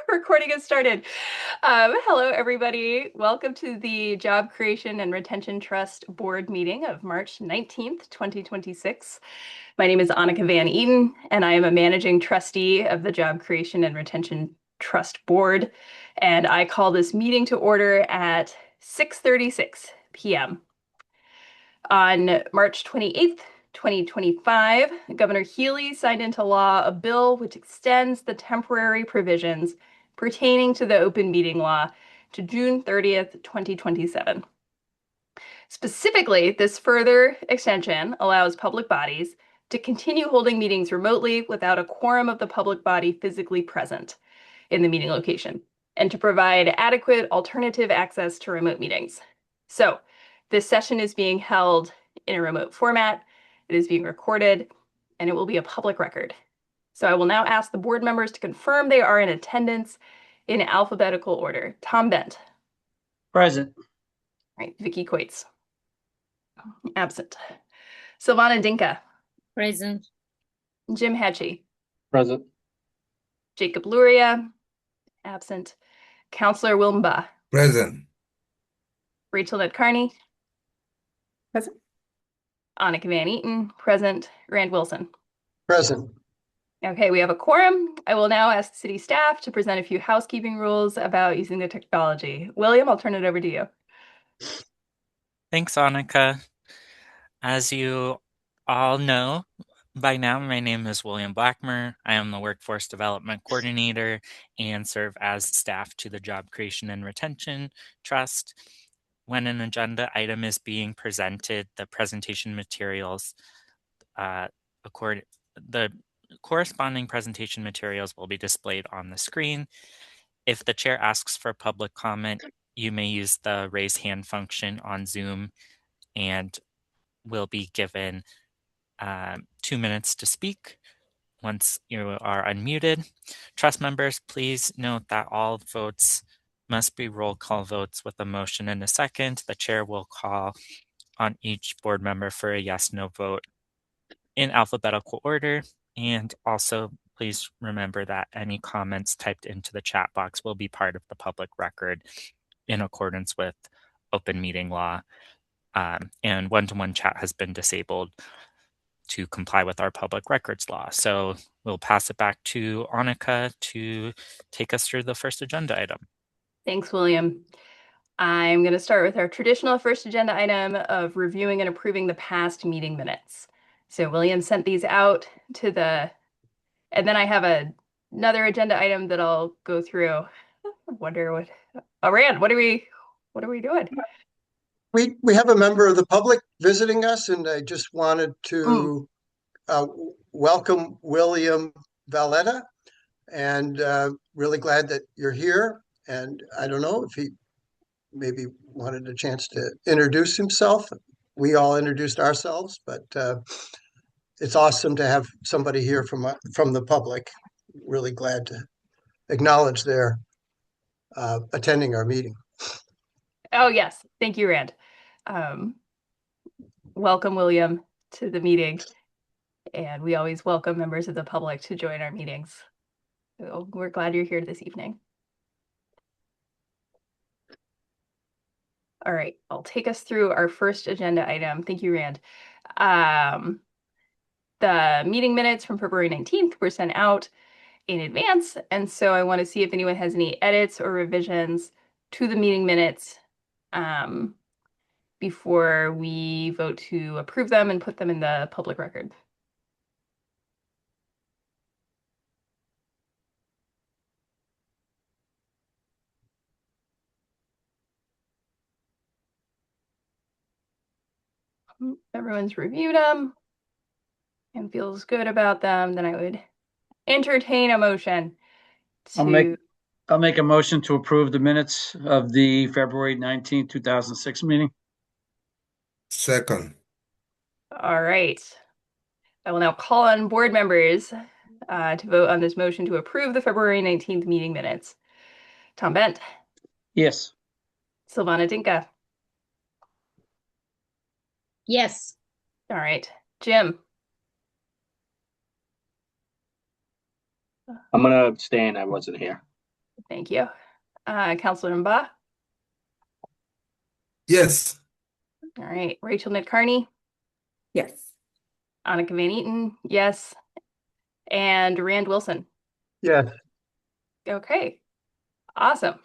Recording has started. Hello, everybody. Welcome to the Job Creation and Retention Trust Board meeting of March 19th, 2026. My name is Annika Van Eaton, and I am a managing trustee of the Job Creation and Retention Trust Board. And I call this meeting to order at 6:36 p.m. On March 28th, 2025, Governor Healy signed into law a bill which extends the temporary provisions pertaining to the open meeting law to June 30th, 2027. Specifically, this further extension allows public bodies to continue holding meetings remotely without a quorum of the public body physically present in the meeting location, and to provide adequate alternative access to remote meetings. So, this session is being held in a remote format. It is being recorded, and it will be a public record. So I will now ask the board members to confirm they are in attendance in alphabetical order. Tom Bent. Present. All right, Vicky Coates. Absent. Silvana Dinka. Present. Jim Hatchie. Present. Jacob Luria. Absent. Counselor Wilmba. Present. Rachel Ned Carney. Present. Annika Van Eaton. Present. Rand Wilson. Present. Okay, we have a quorum. I will now ask city staff to present a few housekeeping rules about using the technology. William, I'll turn it over to you. Thanks, Annika. As you all know by now, my name is William Blackmer. I am the Workforce Development Coordinator and serve as staff to the Job Creation and Retention Trust. When an agenda item is being presented, the presentation materials, the corresponding presentation materials will be displayed on the screen. If the chair asks for public comment, you may use the raise hand function on Zoom and will be given 2 minutes to speak once you are unmuted. Trust members, please note that all votes must be roll call votes with a motion and a second. The chair will call on each board member for a yes/no vote in alphabetical order. And also, please remember that any comments typed into the chat box will be part of the public record in accordance with open meeting law. And one-to-one chat has been disabled to comply with our public records law. So we'll pass it back to Annika to take us through the first agenda item. Thanks, William. I'm going to start with our traditional first agenda item of reviewing and approving the past meeting minutes. So William sent these out to and then I have another agenda item that I'll go through. I wonder what, Rand, what are we doing? We have a member of the public visiting us, and I just wanted to welcome William Valletta, and really glad that you're here. And I don't know if he maybe wanted a chance to introduce himself. We all introduced ourselves, but it's awesome to have somebody here from the public. Really glad to acknowledge their attending our meeting. Oh, yes. Thank you, Rand. Welcome, William, to the meeting. And we always welcome members of the public to join our meetings. So we're glad you're here this evening. All right, I'll take us through our first agenda item. Thank you, Rand. The meeting minutes from February 19th were sent out in advance, and so I want to see if anyone has any edits or revisions to the meeting minutes before we vote to approve them and put them in the public record. Everyone's reviewed them and feels good about them, then I would entertain a motion to... I'll make a motion to approve the minutes of the February 19th, 2006 meeting. Second. All right. I will now call on board members to vote on this motion to approve the February 19th meeting minutes. Tom Bent. Yes. Silvana Dinka. Yes. All right. Jim. I'm gonna abstain. I wasn't here. Thank you. Counselor Mba. Yes. All right. Rachel Nitt-Carney. Yes. Annika Van Eaton. Yes. And Rand Wilson. Yes. Okay. Awesome.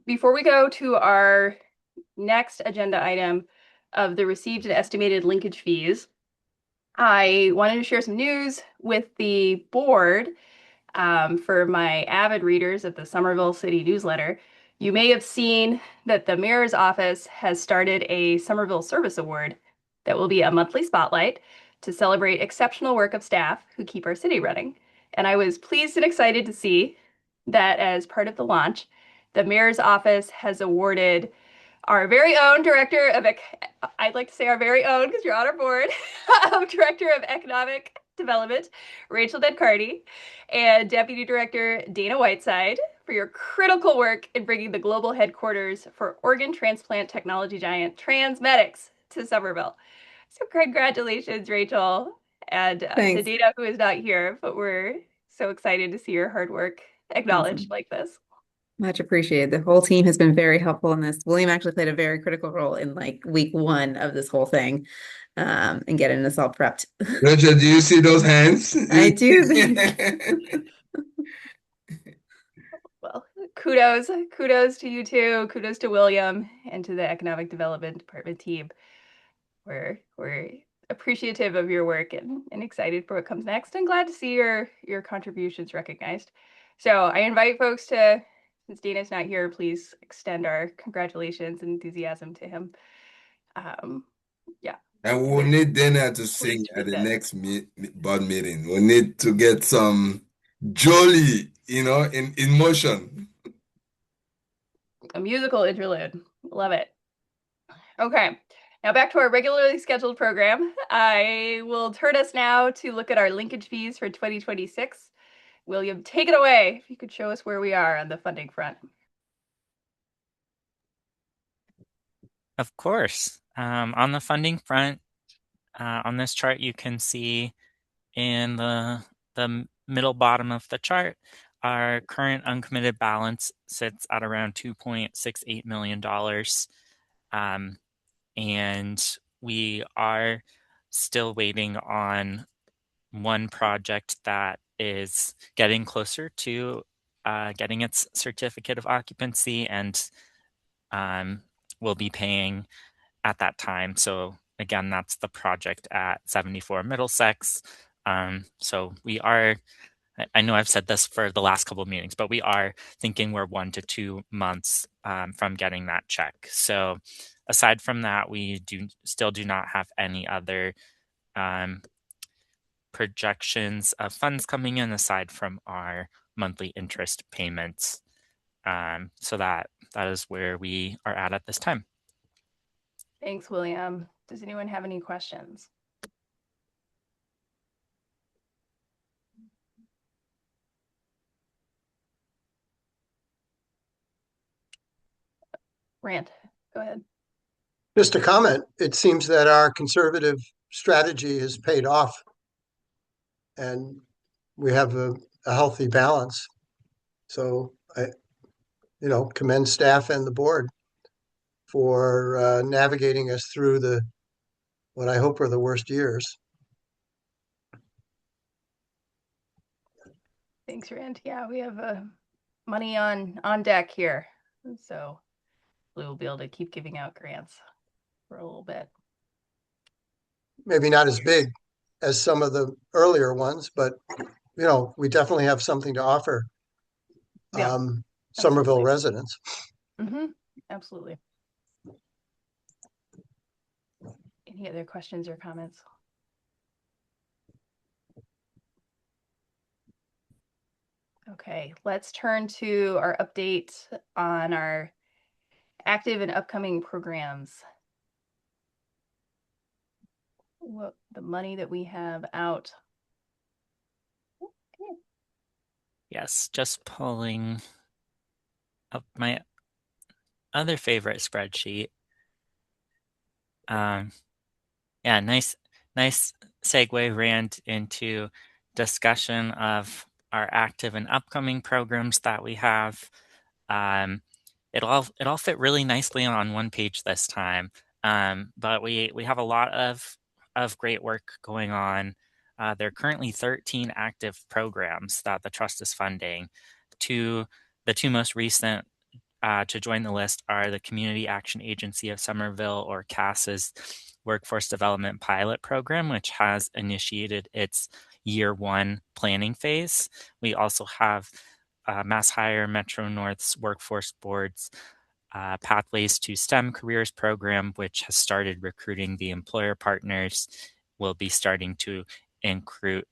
Before we go to our next agenda item of the received and estimated linkage fees, I wanted to share some news with the board. For my avid readers of the Somerville City newsletter, you may have seen that the mayor's office has started a Somerville Service Award that will be a monthly spotlight to celebrate exceptional work of staff who keep our city running. And I was pleased and excited to see that as part of the launch, the mayor's office has awarded our very own director of, I'd like to say our very own because you're on our board, director of economic development, Rachel Nitt-Carney, and deputy director Dana Whiteside for your critical work in bringing the global headquarters for organ transplant technology giant TransMedics to Somerville. So congratulations, Rachel, and to Thanks. Dana, who is not here, but we're so excited to see your hard work acknowledged Awesome. like this. Much appreciated. The whole team has been very helpful in this. William actually played a very critical role in like week one of this whole thing, and getting us all prepped. Rachel, do you see those hands? I do. Thanks. Well, kudos to you too. Kudos to William and to the Economic Development Department team. We're appreciative of your work and excited for what comes next and glad to see your contributions recognized. So I invite folks to, since Dana's not here, please extend our congratulations and enthusiasm to him. Yeah. And we'll need Dana to Pleased sing to at read the that. next board meeting. We'll need to get some jolly, in motion. A musical interlude. Love it. Okay. Now back to our regularly scheduled program. I will turn us now to look at our linkage fees for 2026. William, take it away. If you could show us where we are on the funding front. Of course. On the funding front, on this chart, you can see in the middle bottom of the chart, our current uncommitted balance sits at around $2.68 million. And we are still waiting on one project that is getting closer to getting its certificate of occupancy, and will be paying at that time. So again, that's the project at 74 Middlesex. So we are, I know I've said this for the last couple of meetings, but we are thinking we're 1 to 2 months from getting that check. So aside from that, we still do not have any other projections of funds coming in aside from our monthly interest payments. So that is where we are at this time. Thanks, William. Does anyone have any questions? Rand, go ahead. Just a comment. It seems that our conservative strategy has paid off and we have a healthy balance. So I, commend staff and the board for navigating us through what I hope are the worst years. Thanks, Rand. Yeah, we have money on deck here. So we will be able to keep giving out grants for a little bit. Maybe not as big as some of the earlier ones, but we definitely have something to offer Yeah, Somerville absolutely. residents. Absolutely. Any other questions or comments? Okay, let's turn to our update on our active and upcoming programs. What the money that we have out. Okay. Yes, just pulling up my other favorite spreadsheet. Yeah, nice segue, Rand, into discussion of our active and upcoming programs that we have. It all fit really nicely on one page this time. But we have a lot of great work going on. There are currently 13 active programs that the trust is funding. The two most recent to join the list are the Community Action Agency of Somerville, or CAS's Workforce Development Pilot Program, which has initiated its year one planning phase. We also have Mass Hire Metro North's Workforce Board's Pathways to STEM Careers program, which has started recruiting the employer partners. Will be starting to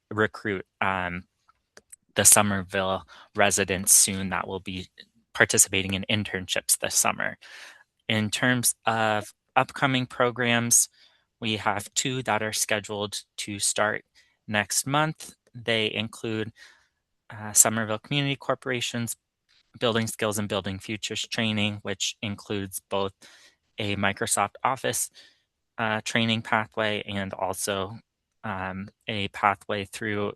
recruit the Somerville residents soon that will be participating in internships this summer. In terms of upcoming programs, we have two that are scheduled to start next month. They include Somerville Community Corporation's Building Skills and Building Futures training, which includes both a Microsoft Office training pathway and also a pathway through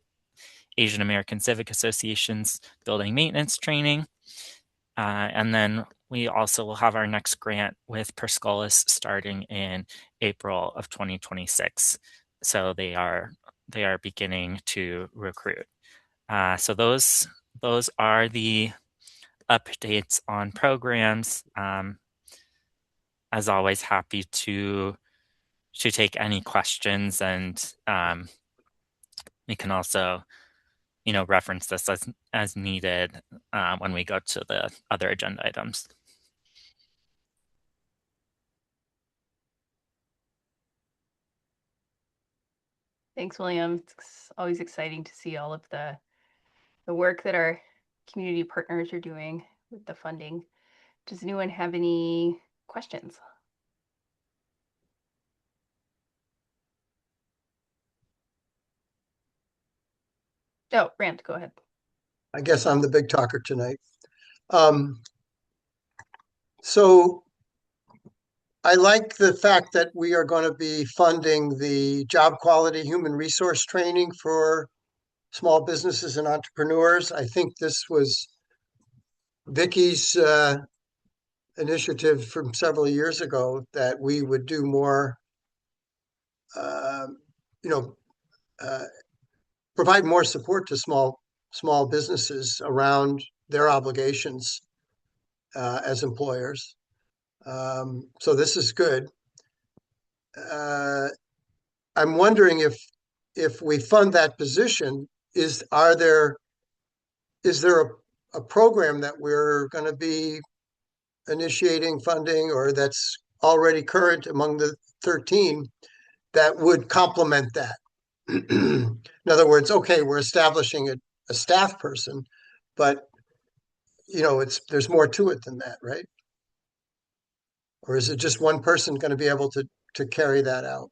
Asian American Civic Association's building maintenance training. And then we also will have our next grant with Perscolis starting in April of 2026. So they are beginning to recruit. So those are the updates on programs. As always, happy to take any questions, and we can also reference this as needed when we go to the other agenda items. Thanks, William. It's always exciting to see all of the work that our community partners are doing with the funding. Does anyone have any questions? Oh, Rand, go ahead. I guess I'm the big talker tonight. So I like the fact that we are going to be funding the job quality human resource training for small businesses and entrepreneurs. I think this was Vicky's initiative from several years ago that we would do more, uh, you know, uh, provide more support to small businesses around their obligations as employers. So this is good. I'm wondering if we fund that position, is there a program that we're going to be initiating funding or that's already current among the 13 that would complement that? In other words, okay, we're establishing a staff person, but there's more to it than that, right? Or is it just one person going to be able to carry that out?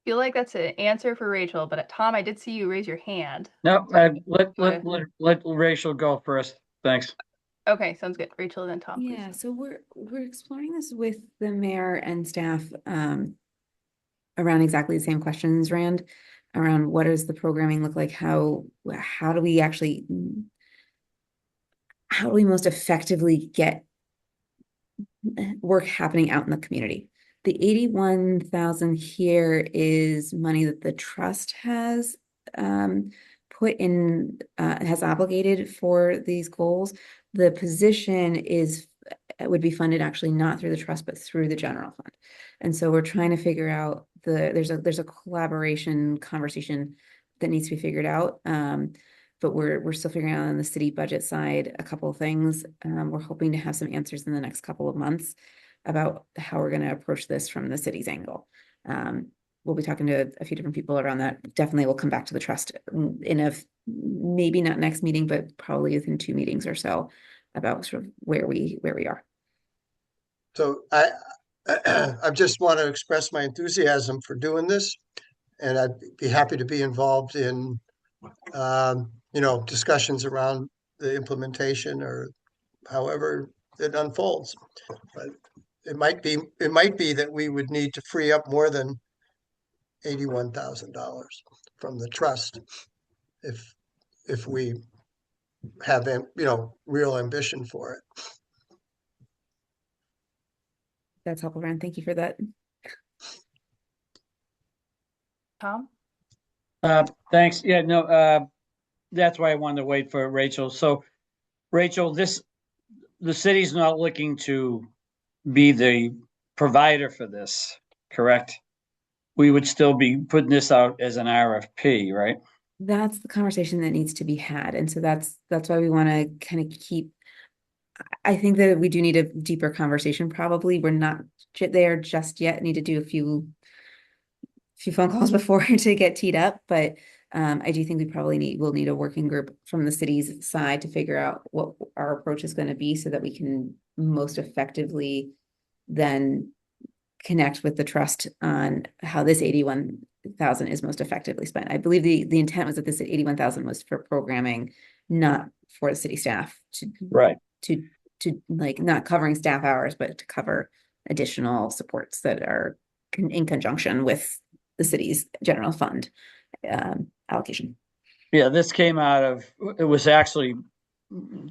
Feel like that's an answer for Rachel, but Tom, I did see you raise your hand. No, let Rachel go first. Thanks. Okay, sounds good. Rachel, then Tom, please. Yeah, so we're exploring this with the mayor and staff around exactly the same questions, Rand, around what does the programming look like? How do we most effectively get work happening out in the community? The 81,000 here is money that the trust has put in, has obligated for these goals. The position would be funded actually not through the trust, but through the general fund. And so we're trying to figure out there's a collaboration conversation that needs to be figured out. But we're still figuring out on the city budget side a couple of things. We're hoping to have some answers in the next couple of months about how we're going to approach this from the city's angle. We'll be talking to a few different people around that. Definitely we'll come back to the trust in maybe not next meeting, but probably within 2 meetings or so about sort of where we are. So I just want to express my enthusiasm for doing this, and I'd be happy to be involved in discussions around the implementation or however it unfolds. But it might be that we would need to free up more than $81,000 from the trust if we have, real ambition for it. That's helpful, Ron. Thank you for that. Tom? Thanks. Yeah, no, that's why I wanted to wait for Rachel. So, Rachel, the city's not looking to be the provider for this, correct? We would still be putting this out as an RFP, right? That's the conversation that needs to be had. And so that's why we want to kind of keep, I think that we do need a deeper conversation. Probably we're not there just yet. Need to do a few phone calls before to get teed up, but I do think we probably will need a working group from the city's side to figure out what our approach is going to be so that we can most effectively then connect with the trust on how this 81,000 is most effectively spent. I believe the intent was that this 81,000 was for programming, not for the city staff Right. to like not covering staff hours, but to cover additional supports that are in conjunction with the city's general fund allocation. Yeah, this came out of, it was actually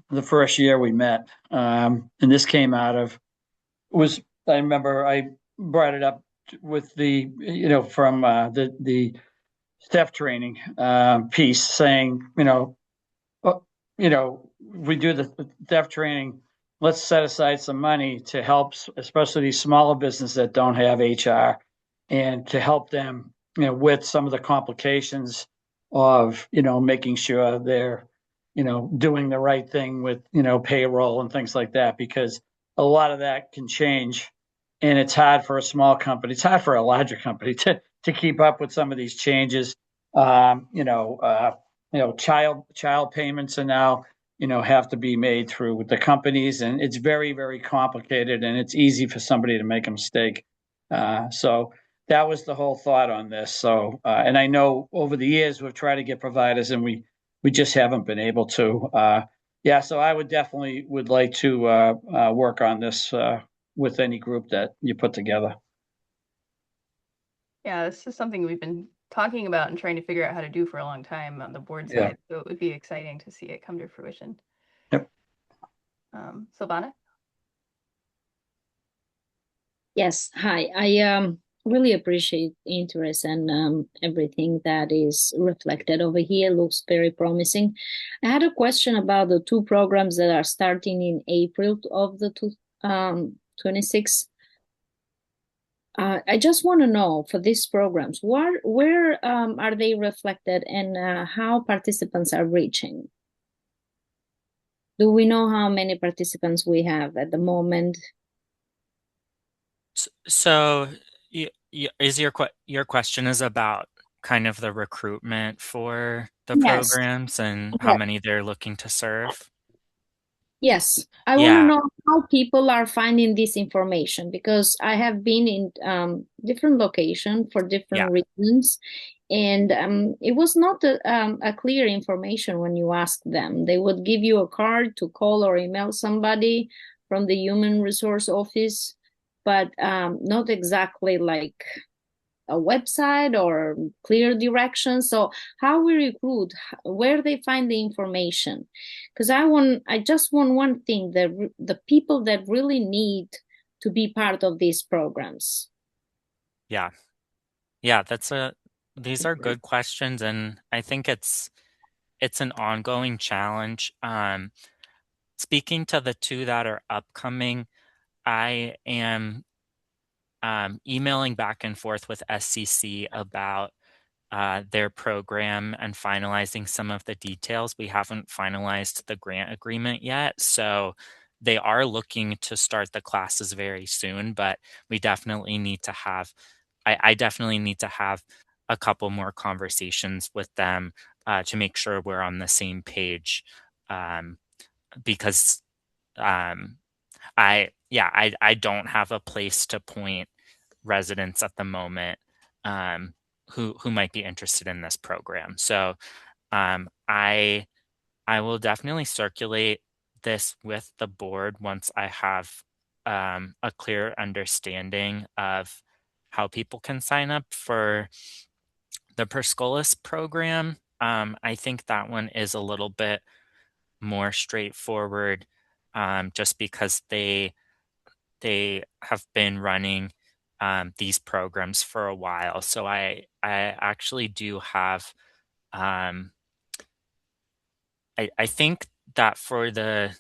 the first year we met. And this came out of, I remember I brought it up with from the staff training piece saying, we do the staff training, let's set aside some money to help, especially these smaller businesses that don't have HR, and to help them, with some of the complications of, making sure they're, doing the right thing with, payroll and things like that, because a lot of that can change. And it's hard for a small company. It's hard for a larger company to keep up with some of these changes. Child payments are now, have to be made through the companies, and it's very, very complicated, and it's easy for somebody to make a mistake. So that was the whole thought on this. So, and I know over the years we've tried to get providers, and we just haven't been able to. Yeah, so I would like to work on this with any group that you put together. Yeah, this is something we've been talking about and trying to figure out how to do for a long time on the board Yeah. side. So it would be exciting to see it come to fruition. Yep. Silvana? Yes, hi. I really appreciate interest and everything that is reflected over here. Looks very promising. I had a question about the two programs that are starting in April of the 26. I just want to know for these programs, where are they reflected and how participants are reaching? Do we know how many participants we have at the moment? So is your question is about kind of the recruitment for the Yes. programs and how many they're looking to serve? Yes, I want to Yeah. know how people are finding this information because I have been in different locations for different reasons, and it was not a clear information when you ask them. They would give you a card to call or email somebody from the human resource office, but not exactly like a website or clear directions. So how we recruit, where they find the information, because I just want one thing, the people that really need to be part of these programs. Yeah, these are good questions, and I think it's an ongoing challenge. Speaking to the two that are upcoming, I am emailing back and forth with SCC about their program and finalizing some of the details. We haven't finalized the grant agreement yet, so they are looking to start the classes very soon, but we definitely need to have, I definitely need to have a couple more conversations with them to make sure we're on the same page, because I don't have a place to point residents at the moment who might be interested in this program. So I will definitely circulate this with the board once I have a clear understanding of how people can sign up for the Perscolas program. I think that one is a little bit more straightforward, just because they have been running these programs for a while. So I actually do have I think that for the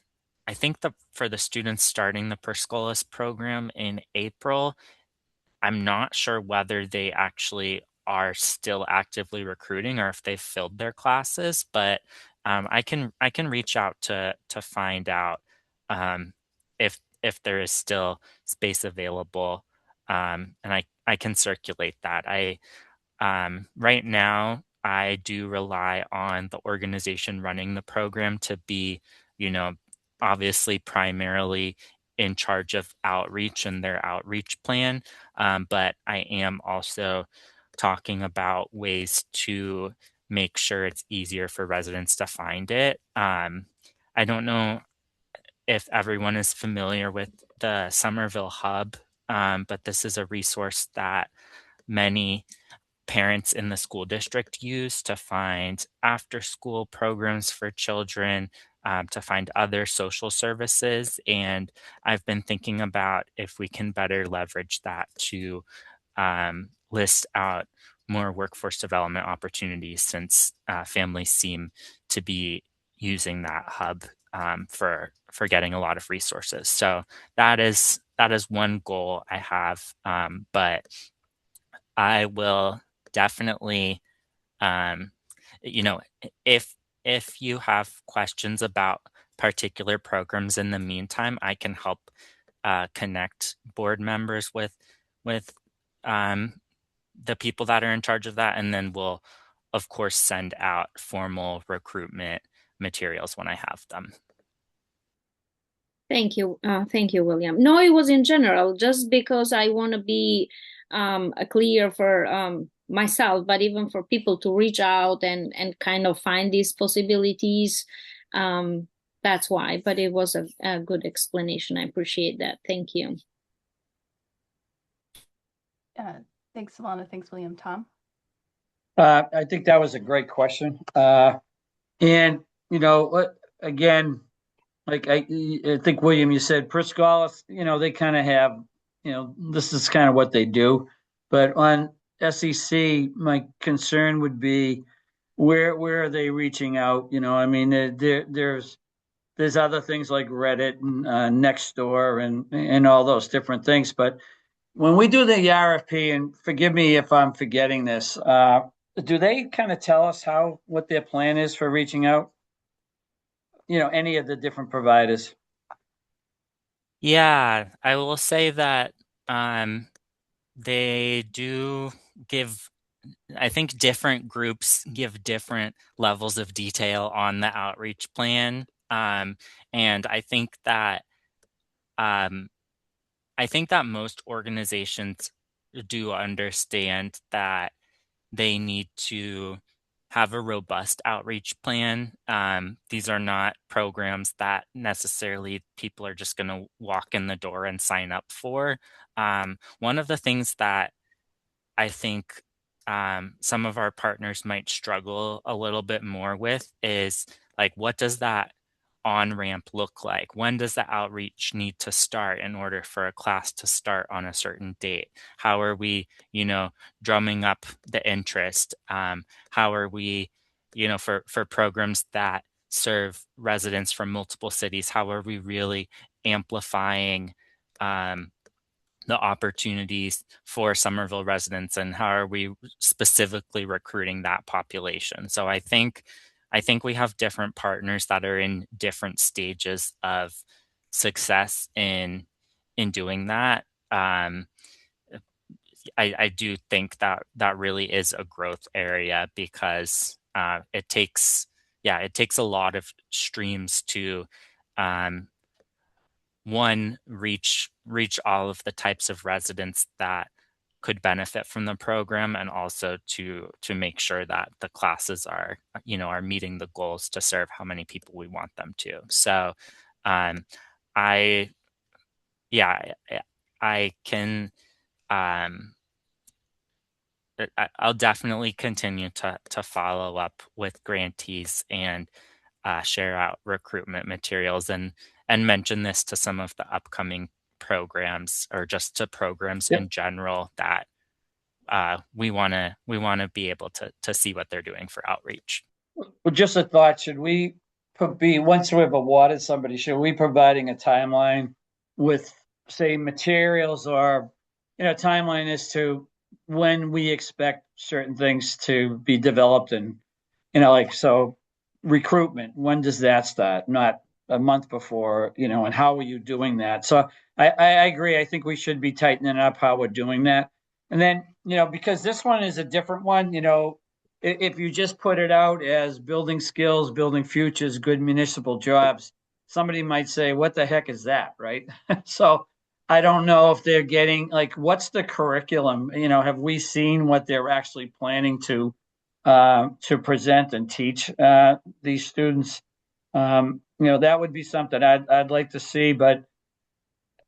for the students starting the Perscolas program in April, I'm not sure whether they actually are still actively recruiting or if they've filled their classes, but I can reach out to find out um, if there is still space available, and I can circulate that. Right now, I do rely on the organization running the program to be, you know, obviously primarily in charge of outreach and their outreach plan. But I am also talking about ways to make sure it's easier for residents to find it. I don't know if everyone is familiar with the Somerville Hub, but this is a resource that many parents in the school district use to find after school programs for children, to find other social services. And I've been thinking about if we can better leverage that to list out more workforce development opportunities, since families seem to be using that hub for getting a lot of resources. So that is one goal I have, but I will definitely, um, you know, if you have questions about particular programs in the meantime, I can help connect board members with um, the people that are in charge of that, and then we'll, of course, send out formal recruitment materials when I have them. Thank you, William. No, it was in general, just because I want to be clear for myself, but even for people to reach out and kind of find these possibilities. That's why, but it was a good explanation. I appreciate that. Thank you. Thanks, Savannah. Thanks, William. Tom? I think that was a great question. And, you know, again, like I think William, you said Perscolas, you know, they kind of have, you know, this is kind of what they do. But on SEC, my concern would be where are they reaching out? You know, I mean, there's other things like Reddit and Nextdoor and all those different things. But when we do the RFP, and forgive me if I'm forgetting this, do they kind of tell us what their plan is for reaching out? You know, any of the different providers. Yeah, I will say that they do give, I think different groups give different levels of detail on the outreach plan. And um, I think that most organizations do understand that they need to have a robust outreach plan. These are not programs that necessarily people are just going to walk in the door and sign up for. One of the things that I think some of our partners might struggle a little bit more with is, like, what does that on ramp look like? When does the outreach need to start in order for a class to start on a certain date? How are we, drumming up the interest? How are we, for programs that serve residents from multiple cities, how are we really amplifying the opportunities for Somerville residents, and how are we specifically recruiting that population? So I think we have different partners that are in different stages of success in doing that. I do think that that really is a growth area, because it takes a lot of streams to um, one, reach all of the types of residents that could benefit from the program, and also to make sure that the classes are meeting the goals to serve how many people we want them to. So I yeah, I can, I'll definitely continue to follow up with grantees and share out recruitment materials and mention this to some of the upcoming programs or just to programs Yep. in general that we want to be able to see what they're doing for outreach. Well, just a thought, should we be, once we've awarded somebody, should we providing a timeline with, say, materials or, timeline as to when we expect certain things to be developed and, like, so recruitment, when does that start? Not a month before, and how are you doing that? So I agree. I think we should be tightening up how we're doing that. And then, because this one is a different one, if you just put it out as building skills, building futures, good municipal jobs, somebody might say, what the heck is that, right? So I don't know if they're getting, like, what's the curriculum? Have we seen what they're actually planning to present and teach these students? That would be something I'd like to see, but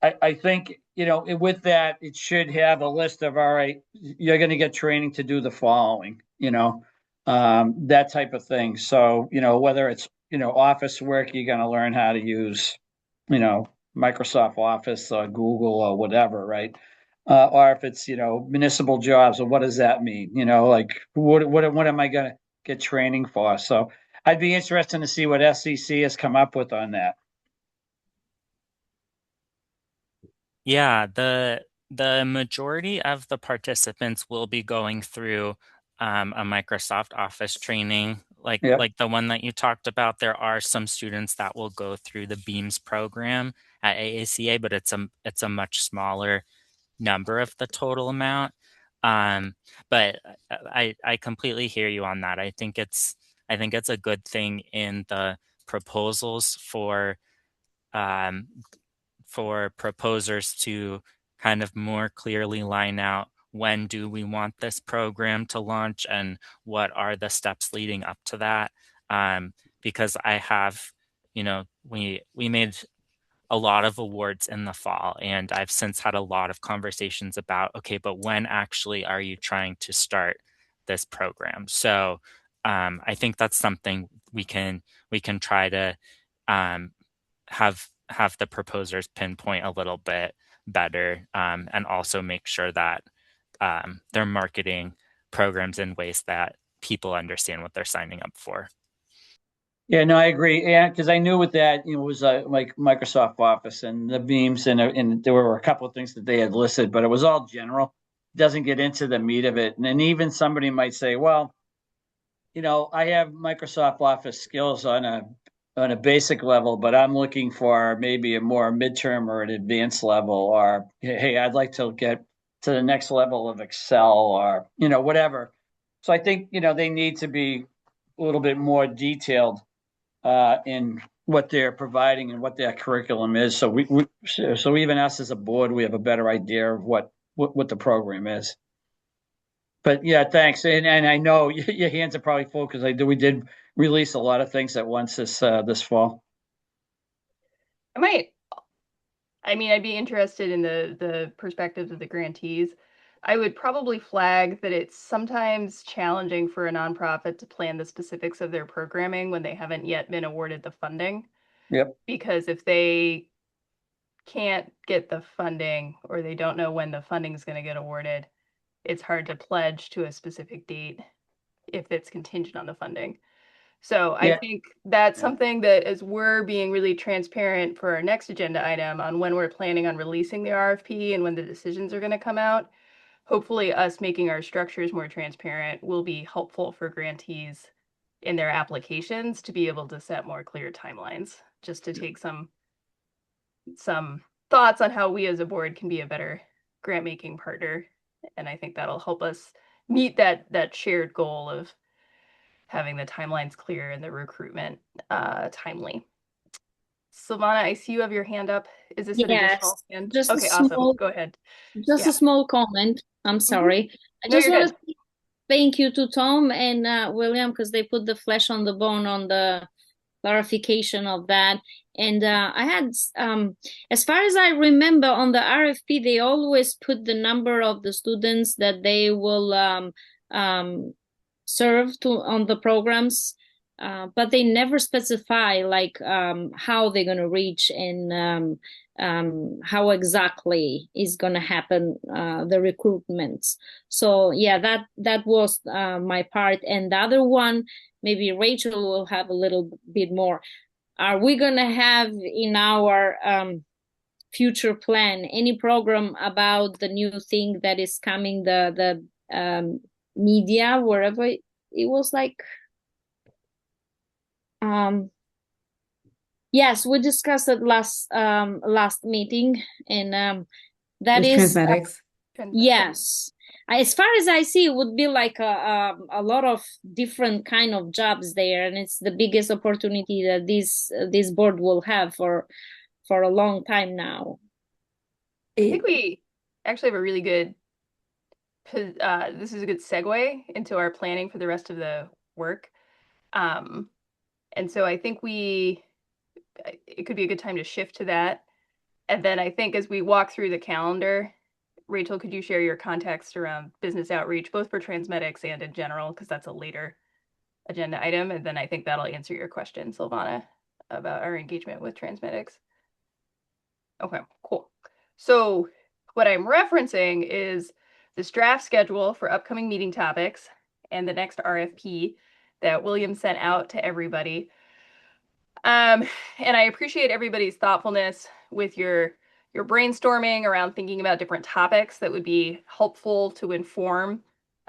I think, with that, it should have a list of, all right, you're going to get training to do the following, that type of thing. So, whether it's, office work, you're going to learn how to use, Microsoft Office or Google or whatever, right? Or if it's, municipal jobs, or what does that mean? Like what am I going to get training for? So I'd be interested to see what SCC has come up with on that. Yeah, the majority of the participants will be going through a Microsoft Office training, Yeah. like the one that you talked about. There are some students that will go through the Beams program at AACA, but it's a much smaller number of the total amount. But I completely hear you on that. I think it's a good thing in the proposals um, for proposers to kind of more clearly line out when do we want this program to launch and what are the steps leading up to that. Because I have, we made a lot of awards in the fall, and I've since had a lot of conversations about, okay, but when actually are you trying to start this program? So I think that's something we can try to um, have the proposers pinpoint a little bit better, and also make sure that they're marketing programs in ways that people understand what they're signing up for. Yeah, no, I agree. Yeah, because I knew with that, it was like Microsoft Office and the Beams, and there were a couple of things that they had listed, but it was all general. Doesn't get into the meat of it. And then even somebody might say, well, I have Microsoft Office skills on a basic level, but I'm looking for maybe a more midterm or an advanced level, or hey, I'd like to get to the next level of Excel, or whatever. So I think they need to be a little bit more detailed in what they're providing and what their curriculum is. So even us as a board, we have a better idea of what the program is. But yeah, thanks. And I know your hands are probably full because we did release a lot of things at once this fall. I'd be interested in the perspectives of the grantees. I would probably flag that it's sometimes challenging for a nonprofit to plan the specifics of their programming when they haven't yet been awarded the funding. Yep. Because if they can't get the funding or they don't know when the funding is going to get awarded, it's hard to pledge to a specific date if it's contingent on the funding. So I Yeah. think that's Yeah. something that as we're being really transparent for our next agenda item on when we're planning on releasing the RFP and when the decisions are going to come out, hopefully us making our structures more transparent will be helpful for grantees in their applications to be able to set more clear timelines, just to take some thoughts on how we as a board can be a better grant making partner. And I think that'll help us meet that shared goal of having the timelines clear and the recruitment timely. Silvana, I see you have your hand up. Is this an additional Yes, hand? just a Okay, awesome. small, Go ahead. just Yeah. a small comment. I'm Mhm. sorry. I No, just you're want good. to say thank you to Tom and William because they put the flesh on the bone on the clarification of that. And I had, as far as I remember, on the RFP, they always put the number of the students that they will serve to on the programs, but they never specify like how they're going to reach and how exactly is going to happen the recruitments. So yeah, that was my part. And the other one, maybe Rachel will have a little bit more. Are we going to have in our future plan any program about the new thing that is coming, the media, wherever it was like, yes, we discussed it last meeting, and that With is Transmedics. yes. As far as I see, it would be like a lot of different kind of jobs there, and it's the biggest opportunity that this board will have for a long time now. I think we actually have a really good, this is a good segue into our planning for the rest of the work. And so I think it could be a good time to shift to that. And then I think as we walk through the calendar, Rachel, could you share your context around business outreach, both for Transmedics and in general, because that's a later agenda item. And then I think that'll answer your question, Silvana, about our engagement with Transmedics. Okay, cool. So what I'm referencing is this draft schedule for upcoming meeting topics and the next RFP that William sent out to everybody. And I appreciate everybody's thoughtfulness with your brainstorming around thinking about different topics that would be helpful to inform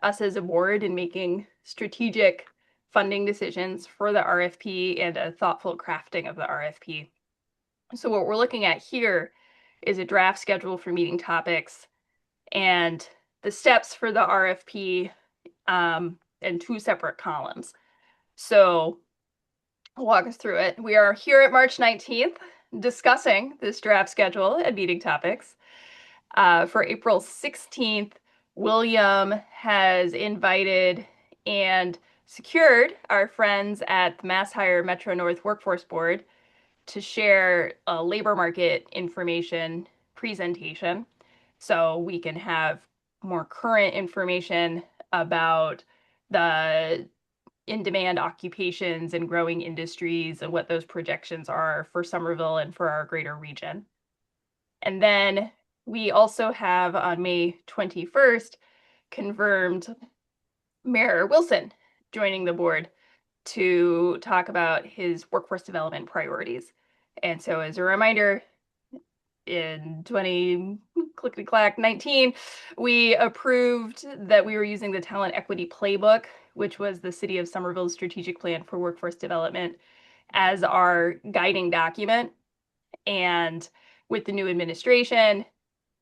us as a board in making strategic funding decisions for the RFP and a thoughtful crafting of the RFP. So what we're looking at here is a draft schedule for meeting topics and the steps for the RFP in two separate columns. So I'll walk us through it. We are here at March 19th discussing this draft schedule and meeting topics. For April 16th, William has invited and secured our friends at the Mass Hire Metro North Workforce Board to share a labor market information presentation so we can have more current information about the in-demand occupations and growing industries and what those projections are for Somerville and for our greater region. And then we also have on May 21st confirmed Mayor Wilson joining the board to talk about his workforce development priorities. And so as a reminder, in 19, we approved that we were using the Talent Equity Playbook, which was the City of Somerville's strategic plan for workforce development, as our guiding document. And with the new administration,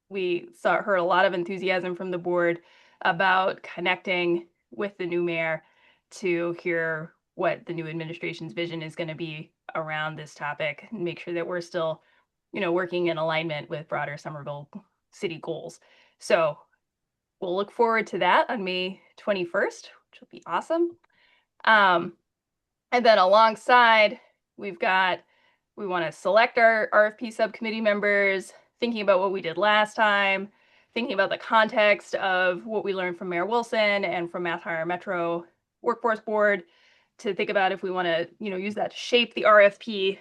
we heard a lot of enthusiasm from the board about connecting with the new mayor to hear what the new administration's vision is going to be around this topic and make sure that we're still, working in alignment with broader Somerville city goals. So we'll look forward to that on May 21st, which will be awesome. And then alongside, we want to select our RFP subcommittee members, thinking about what we did last time, thinking about the context of what we learned from Mayor Wilson and from Mass Hire Metro Workforce Board, to think about if we want to, use that to shape the RFP.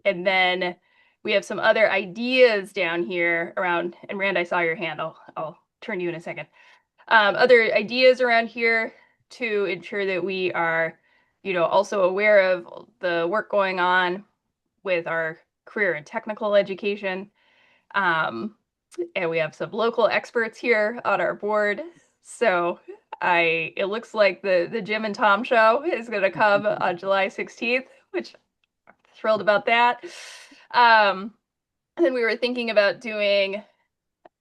And then we have some other ideas down here around, and Rand, I saw your hand. I'll turn to you in a second. Other ideas around here to ensure that we are, also aware of the work going on with our career and technical education. And we have some local experts here on our board. So it looks like the Jim and Tom show is going to come on July 16th, which I'm thrilled about that. And then we were thinking about doing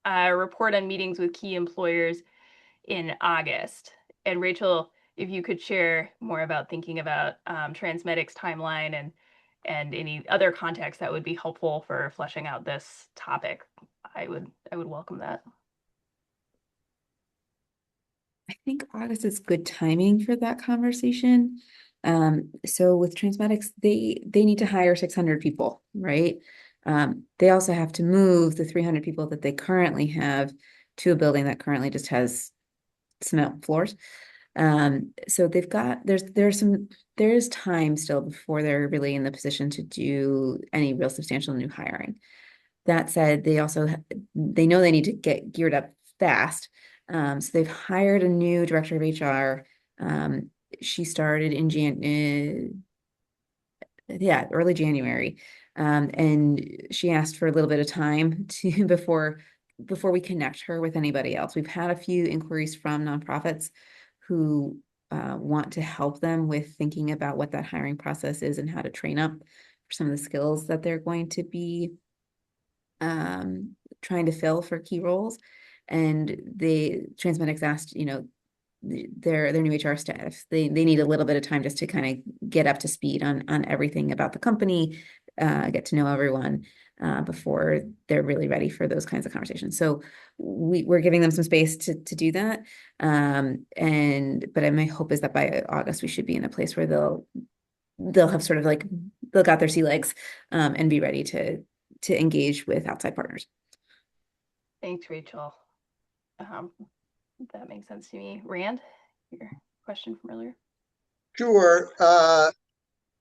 a report on meetings with key employers in August. And Rachel, if you could share more about thinking about Transmedics timeline and any other context that would be helpful for fleshing out this topic, I would welcome that. I think August is good timing for that conversation. So with Transmedics, they need to hire 600 people, right? They also have to move the 300 people that they currently have to a building that currently just has cement floors. So they've got there's time still before they're really in the position to do any real substantial new hiring. That said, they know they need to get geared up fast. So they've hired a new director of HR. She started in early January. And she asked for a little bit of time to before we connect her with anybody else. We've had a few inquiries from nonprofits who want to help them with thinking about what that hiring process is and how to train up for some of the skills that they're going to be trying to fill for key roles. And Transmedics asked, their new HR staff, they need a little bit of time just to kind of get up to speed on everything about the company, get to know everyone before they're really ready for those kinds of conversations. So we're giving them some space to do that. But my hope is that by August we should be in a place where they'll have sort of like they'll got their sea legs and be ready to engage with outside partners. Thanks, Rachel. That makes sense to me. Rand, your question from earlier? Sure.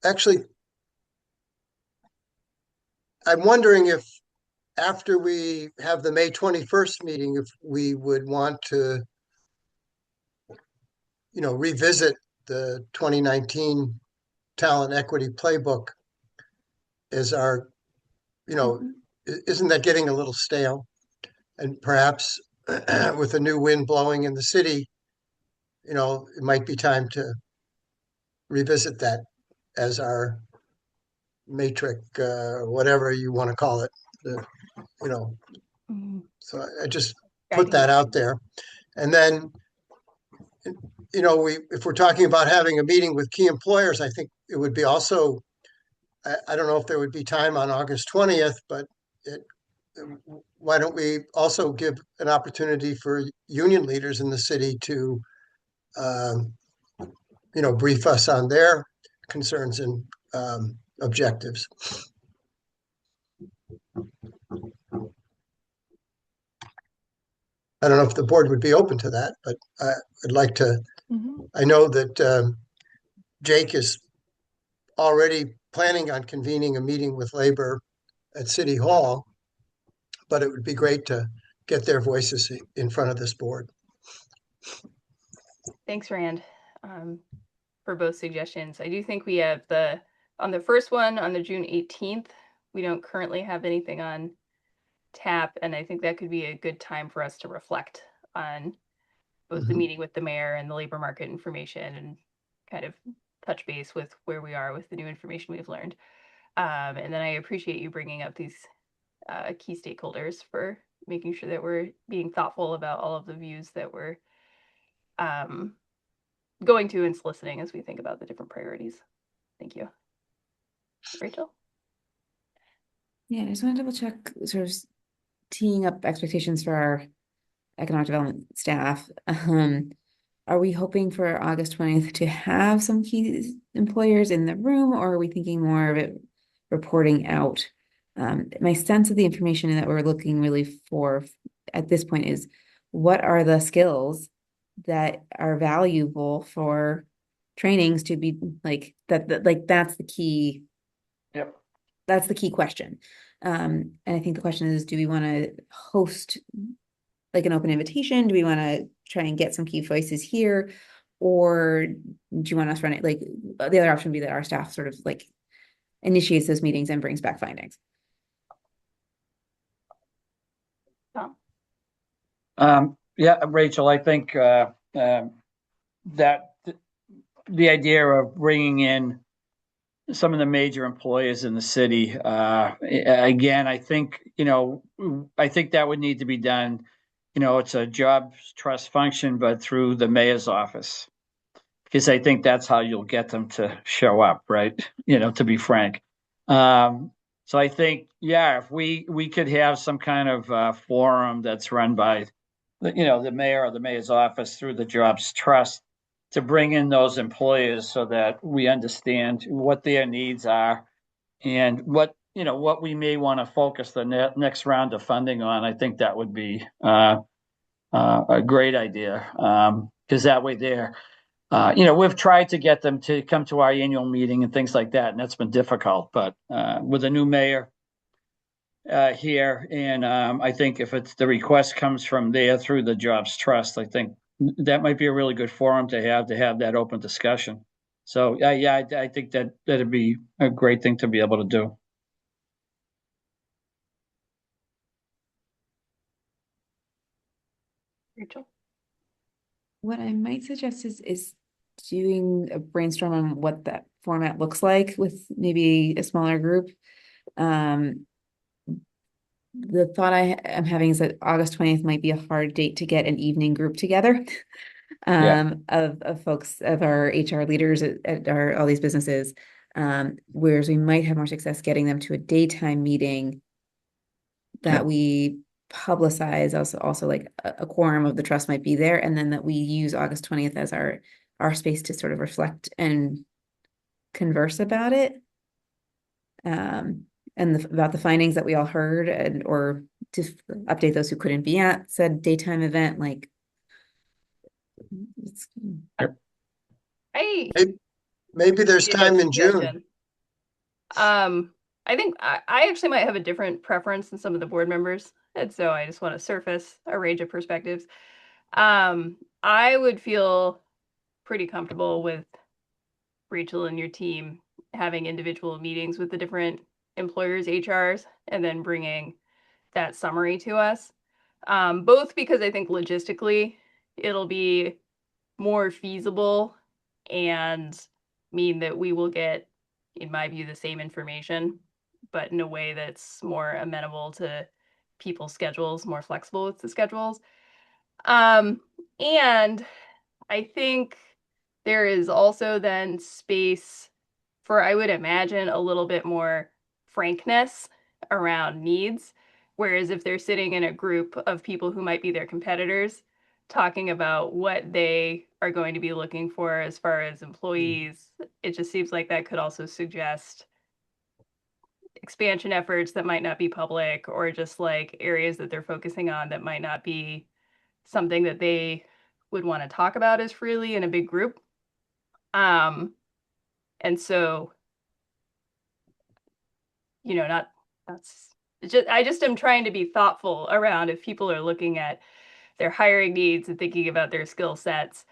Actually, I'm wondering if after we have the May 21st meeting, if we would want to, revisit the 2019 Talent Equity Playbook as our, isn't that getting a little stale? And perhaps with a new wind blowing in the city, it might be time to revisit that as our matrix, whatever you want to call it. So I just put that out there. And then, if we're talking about having a meeting with key employers, I think it would be also, I don't know if there would be time on August 20th, but why don't we also give an opportunity for union leaders in the city to, brief us on their concerns and objectives. I don't know if the board would be open to that, but I'd like to, I know that Jake is already planning on convening a meeting with labor at City Hall, but it would be great to get their voices in front of this board. Thanks, Rand, for both suggestions. I do think we have on the first one, on the June 18th, we don't currently have anything on tap, and I think that could be a good time for us to reflect on both the meeting with the mayor and the labor market information and kind of touch base with where we are with the new information we've learned. And then I appreciate you bringing up these key stakeholders for making sure that we're being thoughtful about all of the views that we're going to and soliciting as we think about the different priorities. Thank you. Rachel? Yeah, I just want to double check sort of teeing up expectations for our economic development staff. Are we hoping for August 20th to have some key employers in the room, or are we thinking more of it reporting out? My sense of the information that we're looking really for at this point is what are the skills that are valuable for trainings to be like that, like that's the key. Yep. That's the key question. And I think the question is, do we want to host like an open invitation? Do we want to try and get some key voices here? Or do you want us to run it? Like the other option would be that our staff sort of like initiates those meetings and brings back findings. Yeah, Rachel, I think that the idea of bringing in some of the major employers in the city, again, I think that would need to be done. It's a jobs trust function, but through the mayor's office, because I think that's how you'll get them to show up, right? To be frank. So I think, yeah, if we could have some kind of forum that's run by, the mayor or the mayor's office through the jobs trust to bring in those employers so that we understand what their needs are and what we may want to focus the next round of funding on. I think that would be a great idea, because that way we've tried to get them to come to our annual meeting and things like that, and that's been difficult. But with a new mayor here, and I think if the request comes from there through the Jobs Trust, I think that might be a really good forum to have that open discussion. So I think that'd be a great thing to be able to do. Rachel? What I might suggest is doing a brainstorm on what that format looks like with maybe a smaller group. The thought I am having is that August 20th might be a hard date to get an evening group together of folks, of our HR leaders at all these businesses. Whereas we might have more success getting them to a daytime meeting that we publicize, also like a quorum of the trust might be there, and then that we use August 20th as our space to sort of reflect and converse about it. And about the findings that we all heard, or to update those who couldn't be at said daytime event. Like, maybe there's time in June. I think I actually might have a different preference than some of the board members, and so I just want to surface a range of perspectives. I would feel pretty comfortable with Rachel and your team having individual meetings with the different employers' HRs and then bringing that summary to us. Both because I think logistically it'll be more feasible and mean that we will get, in my view, the same information, but in a way that's more amenable to people's schedules, more flexible with the schedules. And I think there is also then space for, I would imagine, a little bit more frankness around needs. Whereas if they're sitting in a group of people who might be their competitors, talking about what they are going to be looking for as far as employees, it just seems like that could also suggest expansion efforts that might not be public, or just like areas that they're focusing on that might not be something that they would want to talk about as freely in a big group. And so, I just am trying to be thoughtful around if people are looking at their hiring needs and thinking about their skill sets.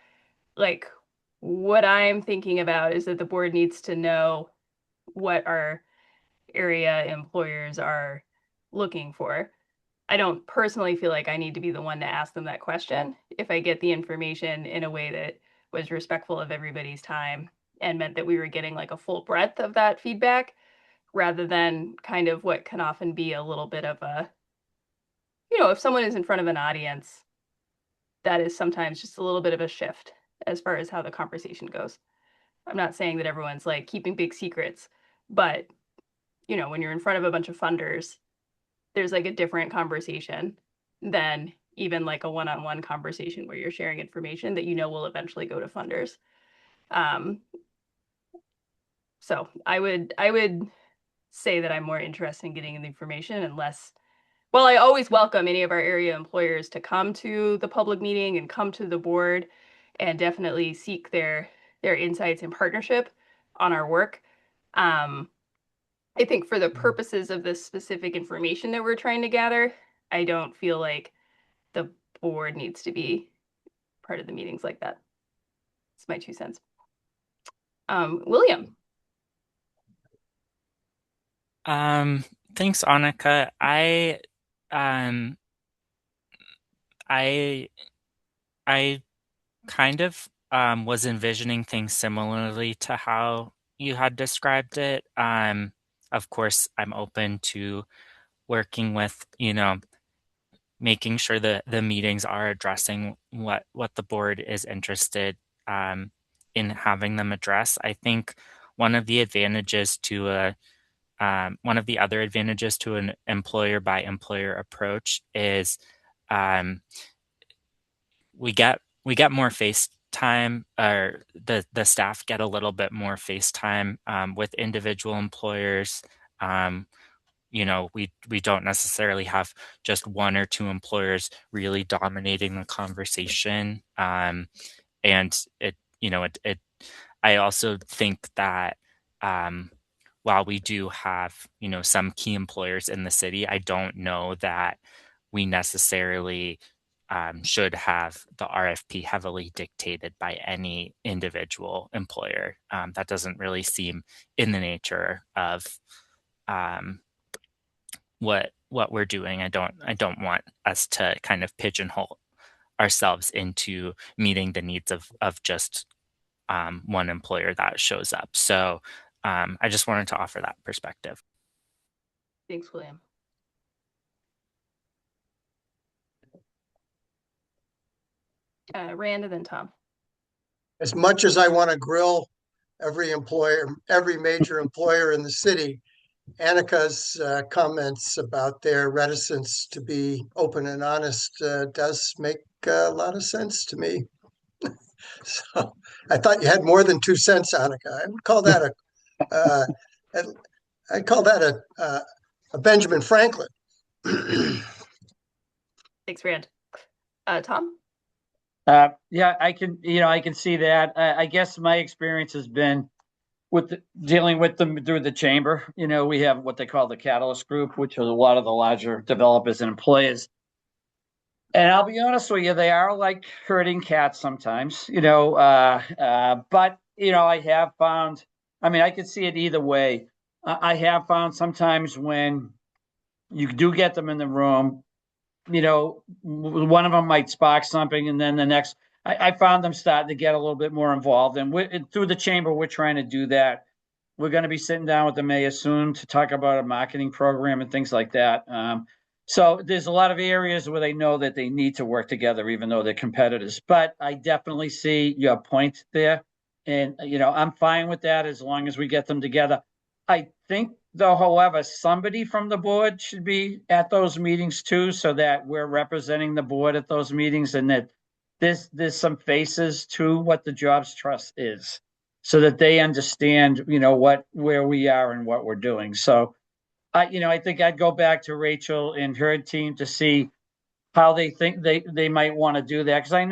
Like, what I'm thinking about is that the board needs to know what our area employers are looking for. I don't personally feel like I need to be the one to ask them that question if I get the information in a way that was respectful of everybody's time and meant that we were getting like a full breadth of that feedback, rather than kind of what can often be a little bit of a, if someone is in front of an audience, that is sometimes just a little bit of a shift as far as how the conversation goes. I'm not saying that everyone's like keeping big secrets, but when you're in front of a bunch of funders, there's like a different conversation than even like a one-on-one conversation where you're sharing information that will eventually go to funders. So I would say that I'm more interested in getting the information, and less. Well, I always welcome any of our area employers to come to the public meeting and come to the board and definitely seek their insights and partnership on our work. I think for the purposes of this specific information that we're trying to gather, I don't feel like the board needs to be part of the meetings like that. It's my 2 cents. William. Thanks, Annika. I kind of was envisioning things similarly to how you had described it. Of course, I'm open to working with, making sure that the meetings are addressing what the board is interested in having them address. I think one of the other advantages to an employer by employer approach is we get more face time, or the staff get a little bit more face time with individual employers. We don't necessarily have just one or two employers really dominating the conversation. And I also think that while we do have, some key employers in the city, I don't know that we necessarily should have the RFP heavily dictated by any individual employer. That doesn't really seem in the nature of what we're doing. I don't want us to kind of pigeonhole ourselves into meeting the needs of just one employer that shows up. So I just wanted to offer that perspective. Thanks, William. Rand and then Tom. As much as I want to grill every employer, every major employer in the city, Annika's comments about their reticence to be open and honest does make a lot of sense to me. So I thought you had more than 2 cents, Annika. I would call that I'd call that a Benjamin Franklin. Thanks, Rand. Tom? Yeah, I can see that. I guess my experience has been dealing with them through the chamber. We have what they call the Catalyst Group, which is a lot of the larger developers and employers. And I'll be honest with you, they are like herding cats sometimes, but, I have found, I could see it either way. I have found sometimes when you do get them in the room, one of them might spark something, and then the next, I found them starting to get a little bit more involved. And through the chamber, we're trying to do that. We're going to be sitting down with the mayor soon to talk about a marketing program and things like that. So there's a lot of areas where they know that they need to work together, even though they're competitors. But I definitely see your point there. And, I'm fine with that as long as we get them together. I think, though, however, somebody from the board should be at those meetings too, so that we're representing the board at those meetings, and that there's some faces to what the Jobs Trust is, so that they understand, where we are and what we're doing. So I think I'd go back to Rachel and her team to see how they think they might want to do that. Because I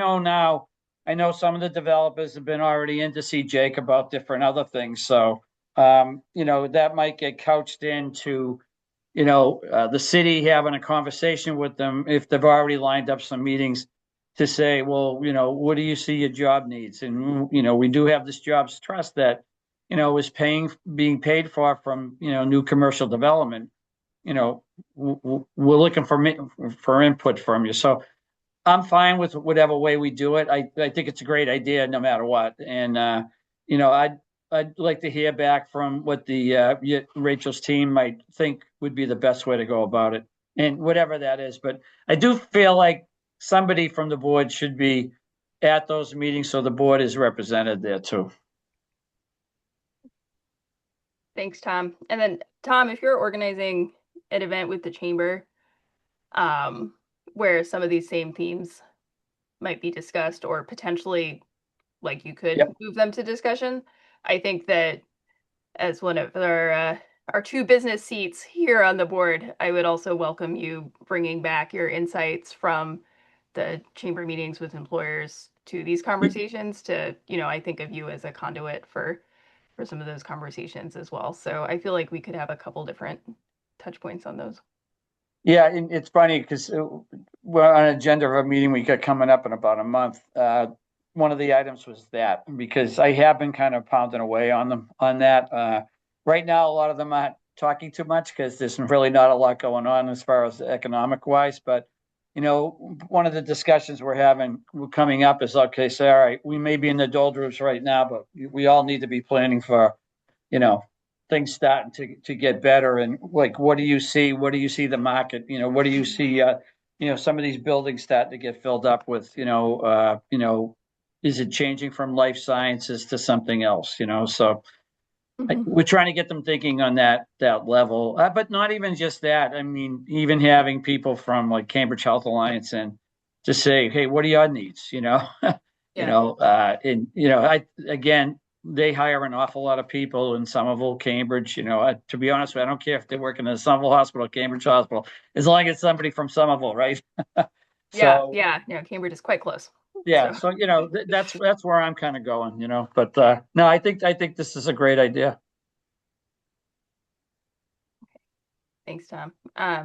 know some of the developers have been already in to see Jake about different other things. So, that might get couched into, the city having a conversation with them if they've already lined up some meetings to say, well, what do you see your job needs? And, we do have this Jobs Trust that, is being paid for from, new commercial development. We're looking for input from you. So I'm fine with whatever way we do it. I think it's a great idea no matter what. And, I'd like to hear back from what the Rachel's team might think would be the best way to go about it, and whatever that is. But I do feel like somebody from the board should be at those meetings, so the board is represented there too. Thanks, Tom. And then Tom, if you're organizing an event with the chamber, where some of these same themes might be discussed, or potentially like you could move them to discussion, I think that as one of our 2 business seats here on the board, I would also welcome you bringing back your insights from the chamber meetings with employers to these conversations to, I think of you as a conduit for some of those conversations as well. So I feel like we could have a couple different touch points on those. Yeah, and it's funny because we're on an agenda of a meeting we got coming up in about a month. One of the items was that, because I have been kind of pounding away on that. Right now, a lot of them aren't talking too much because there's really not a lot going on as far as economic wise. But, one of the discussions we're coming up is, okay, so, all right, we may be in the doldrums right now, but we all need to be planning for, things starting to get better. And like, what do you see? What do you see the market? What do you see? Some of these buildings starting to get filled up with, is it changing from life sciences to something else? So we're trying to get them thinking on that level, but not even just that. Even having people from like Cambridge Health Alliance and to say, hey, what are your needs? again, they hire an awful lot of people in Somerville, Cambridge. To be honest with you, I don't care if they're working in Somerville Hospital, Cambridge Hospital, as long as it's somebody from Somerville, right? So yeah, Cambridge is quite close. yeah, so that's where I'm kind of going, But no, I think this is a great idea. Thanks, Tom.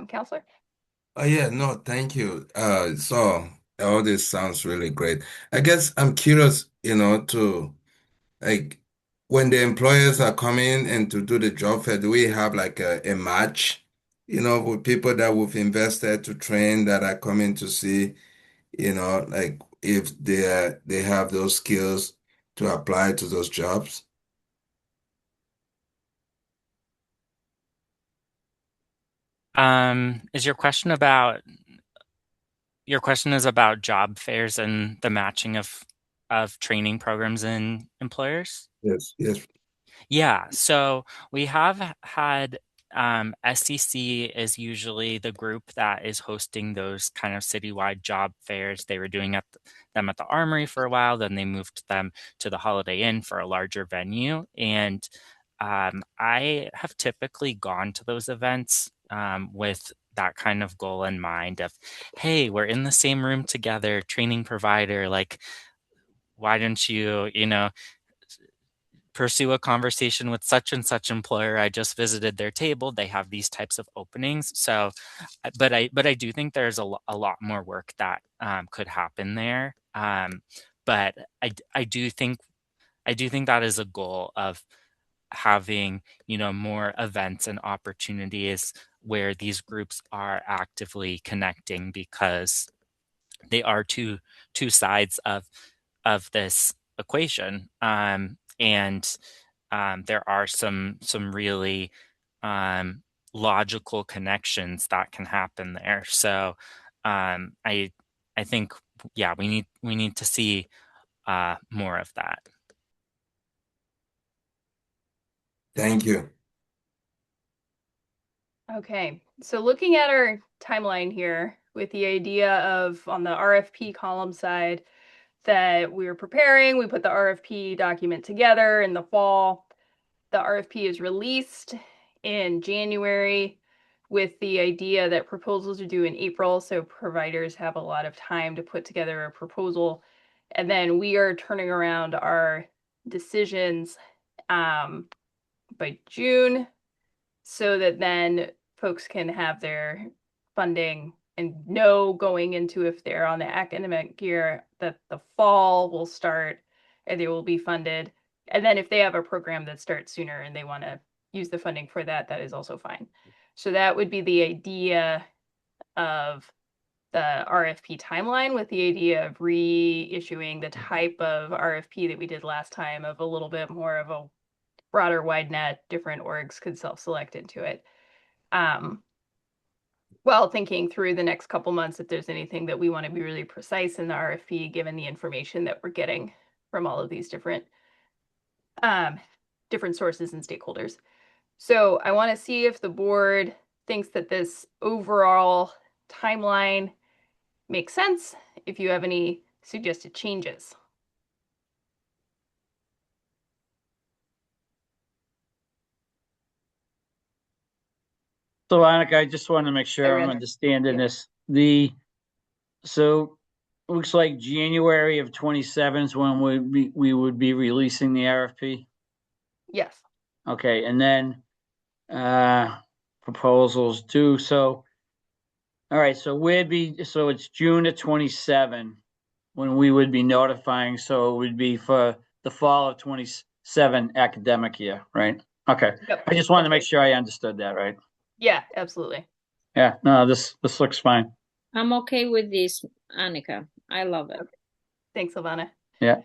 Counselor? Oh yeah, no, thank you. So all this sounds really great. I guess I'm curious, to like when the employers are coming and to do the job fair, do we have like a match, with people that we've invested to train that are coming to see, like if they have those skills to apply to those jobs? Is your question is about job fairs and the matching of training programs and employers? Yes, yes. Yeah, so we have had SEC is usually the group that is hosting those kind of citywide job fairs. They were doing them at the Armory for a while, then they moved them to the Holiday Inn for a larger venue. And I have typically gone to those events with that kind of goal in mind of, hey, we're in the same room together, training provider, like, why don't you, pursue a conversation with such and such employer. I just visited their table. They have these types of openings. So, but I do think there's a lot more work that could happen there. But I do think that is a goal of having, more events and opportunities where these groups are actively connecting, because they are two sides of this equation. And there are some really logical connections that can happen there. So I think, yeah, we need to see more of that. Thank you. Okay, so looking at our timeline here with the idea of on the RFP column side that we were preparing, we put the RFP document together in the fall. The RFP is released in January with the idea that proposals are due in April, so providers have a lot of time to put together a proposal. And then we are turning around our decisions by June, so that then folks can have their funding and know going into, if they're on the academic year, that the fall will start and they will be funded. And then if they have a program that starts sooner and they want to use the funding for that, that is also fine. So that would be the idea of the RFP timeline, with the idea of reissuing the type of RFP that we did last time, of a little bit more of a broader wide net, different orgs could self-select into it. Well, thinking through the next couple months, if there's anything that we want to be really precise in the RFP, given the information that we're getting from all of these different sources and stakeholders. So I want to see if the board thinks that this overall timeline makes sense, if you have any suggested changes. So, Annika, I just want to make sure I'm understanding this. So looks like January of 27 is when we would be releasing the RFP. Yes. Okay, and then proposals due. So, all right, so it's June of 27 when we would be notifying. So it would be for the fall of 27 academic year, right? Okay. Yep. I just wanted to make sure I understood that, right? Yeah, absolutely. Yeah, no, this looks fine. I'm okay with this, Annika. I love it. Okay. Thanks, Silvana. Yeah.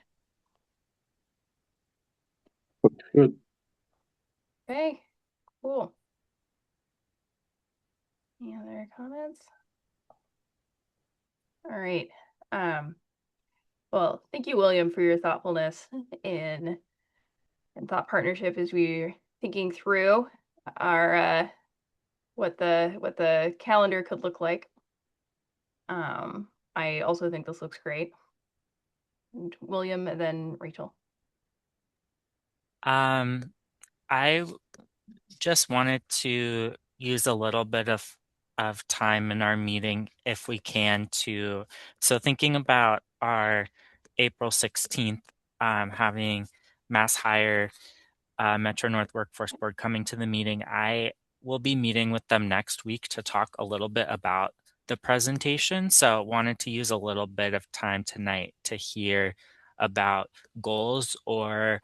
Good. Okay, cool. Any other comments? All right. Well, thank you, William, for your thoughtfulness and thought partnership as we're thinking through our what the calendar could look like. I also think this looks great. And William, and then Rachel. I just wanted to use a little bit of time in our meeting if we can to, so thinking about our April 16th, having Mass Hire Metro North Workforce Board coming to the meeting. I will be meeting with them next week to talk a little bit about the presentation. So wanted to use a little bit of time tonight to hear about goals or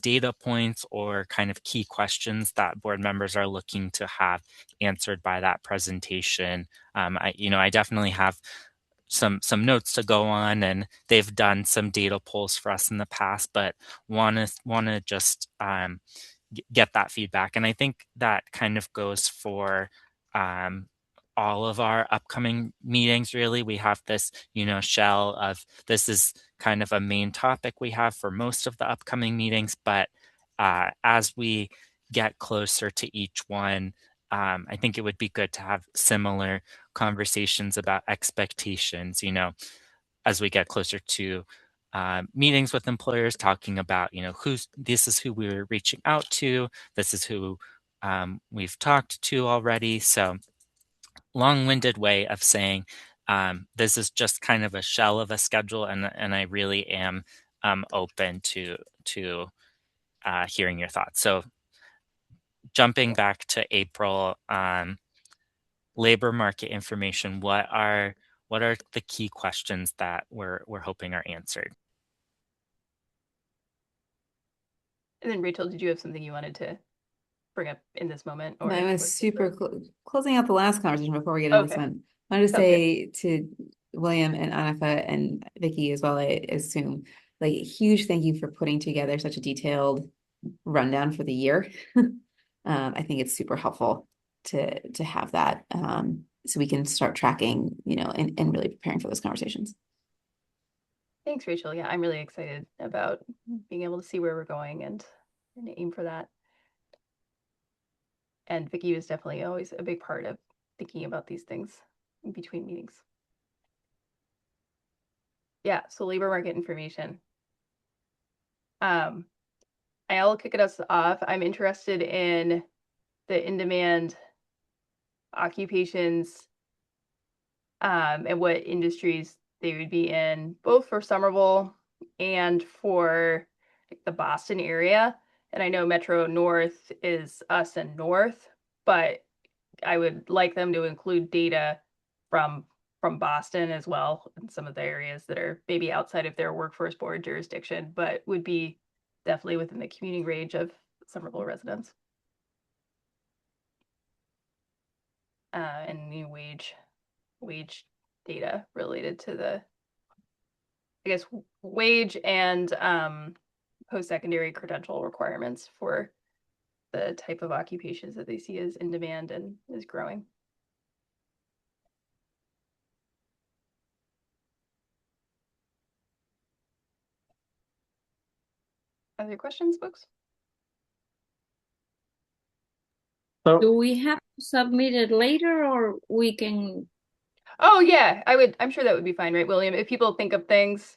data points or kind of key questions that board members are looking to have answered by that presentation. I definitely have some notes to go on, and they've done some data polls for us in the past, but want to just get that feedback. And I think that kind of goes for um, all of our upcoming meetings. Really, we have this shell of this is kind of a main topic we have for most of the upcoming meetings, but as we get closer to each one, I think it would be good to have similar conversations about expectations, as we get closer to meetings with employers, talking about, this is who we're reaching out to, this is who we've talked to already. So long-winded way of saying this is just kind of a shell of a schedule, and I really am open to hearing your thoughts. So jumping back to April, labor market information, what are the key questions that we're hoping are answered? And then Rachel, did you have something you wanted to bring up in this moment? Or I was super closing out the last conversation before we get into this one. I wanted to Sounds say to William and Anifa and Vicky as well, I assume, like, huge thank you for putting together such a detailed rundown for the year. I think it's super helpful to have that, so we can start tracking, and really preparing for those conversations. Thanks, Rachel. Yeah, I'm really excited about being able to see where we're going and aim for that. And Vicky was definitely always a big part of thinking about these things in between meetings. Yeah, so labor market information. I'll kick us off. I'm interested in the in-demand occupations and what industries they would be in, both for Somerville and for the Boston area. And I know Metro North is us and North, but I would like them to include data from Boston as well, in some of the areas that are maybe outside of their workforce board jurisdiction, but would be definitely within the commuting range of Somerville residents. And new wage data related to the, I guess, wage and post-secondary credential requirements for the type of occupations that they see as in demand and is growing. Other questions, folks? So Do we have to submit it later, or we can? Oh yeah, I'm sure that would be fine, right, William? If people think of things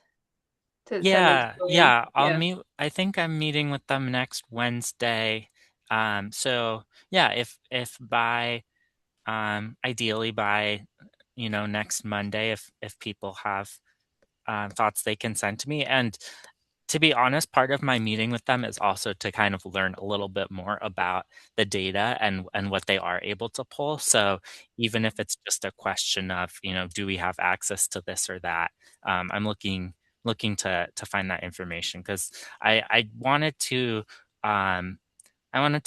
to send it to William. Yeah, I'll Yeah. meet. I think I'm meeting with them next Wednesday. So yeah, if by ideally by next Monday, if people have thoughts they can send to me. And to be honest, part of my meeting with them is also to kind of learn a little bit more about the data and what they are able to pull. So even if it's just a question of, do we have access to this or that? I'm looking to find that information, because I wanted to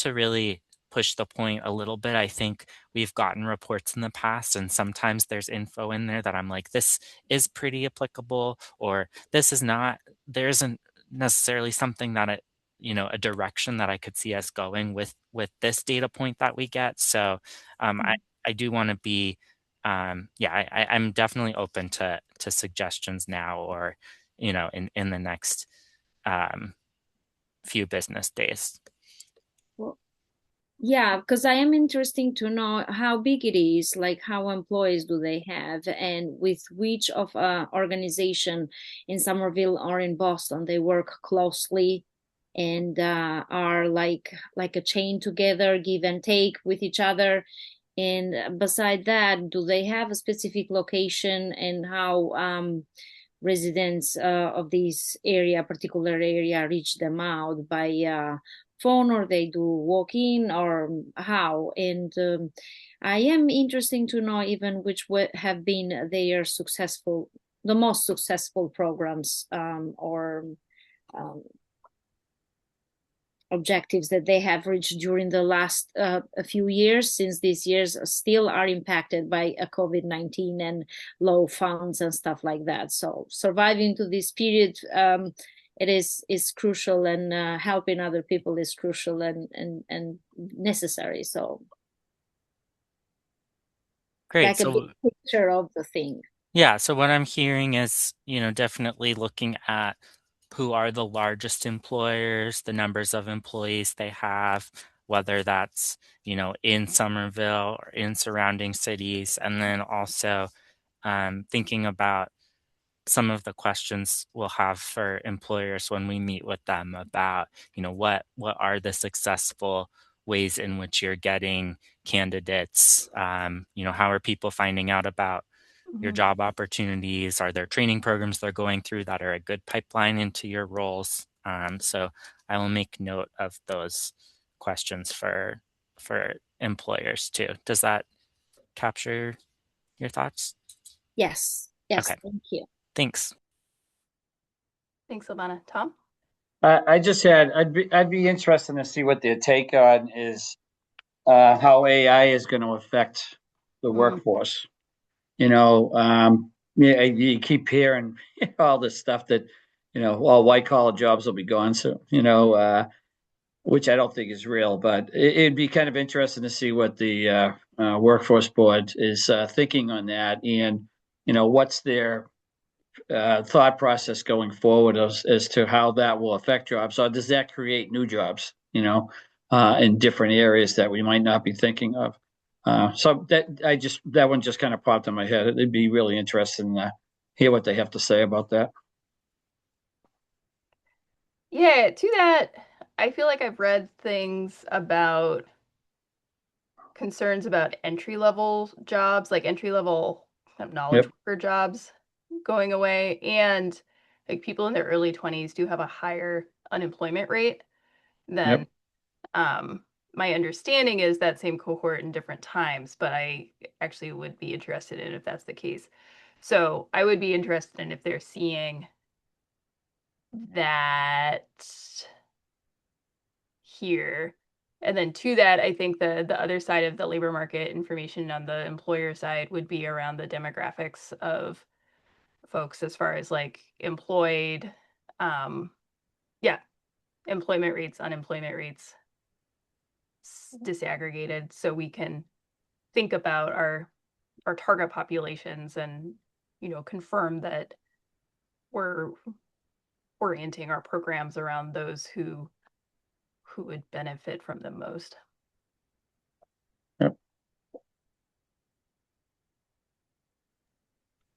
really push the point a little bit. I think we've gotten reports in the past, and sometimes there's info in there that I'm like, this is pretty applicable, or this is not. There isn't necessarily something that a direction that I could see us going with this data point that we get. So I do want to be, I'm definitely open to suggestions now, or in the next few business days. Yeah, because I am interested to know how big it is, like how employees do they have, and with which of organization in Somerville or in Boston they work closely and are like a chain together, give and take with each other. And beside that, do they have a specific location and how residents of this area, particular area, reach them out by phone or they do walk in or how? And I am interested to know even which have been their successful, the most successful programs or um, objectives that they have reached during the last a few years, since these years still are impacted by COVID-19 and low funds and stuff like that. So surviving to this period, it is crucial, and helping other people is crucial and necessary. So Great. like a big So picture of the thing. yeah, so what I'm hearing is, definitely looking at who are the largest employers, the numbers of employees they have, whether that's, in Somerville or in surrounding cities, and then also thinking about some of the questions we'll have for employers when we meet with them about, what are the successful ways in which you're getting candidates? How are people finding out about your Mhm. job opportunities? Are there training programs they're going through that are a good pipeline into your roles? So I will make note of those questions for employers too. Does that capture your thoughts? Yes, Okay, yes, thank you. thanks. Thanks, Silvana. Tom? I just had, I'd be interested to see what their take on is how AI is going to affect the Mm, workforce. Yeah, you keep hearing all this stuff that, all white collar jobs will be gone soon, which I don't think is real, but it'd be kind of interesting to see what the workforce board is thinking on that, and what's their thought process going forward as to how that will affect jobs. So does that create new jobs, in different areas that we might not be thinking of? So that one just kind of popped in my head. It'd be really interesting to hear what they have to say about that. yeah, to that, I feel like I've read things about concerns about entry level jobs, like entry level knowledge Yep. worker jobs going away. And like people in their early 20s do have a higher unemployment rate than Yep. my understanding is that same cohort in different times, but I actually would be interested in if that's the case. So I would be interested in if they're seeing that here. And then to that, I think the other side of the labor market information on the employer side would be around the demographics of folks as far as like employed, um, yeah, employment rates, unemployment rates disaggregated, so we can think about our target populations and confirm that we're orienting our programs around those who would benefit from them most. Yep.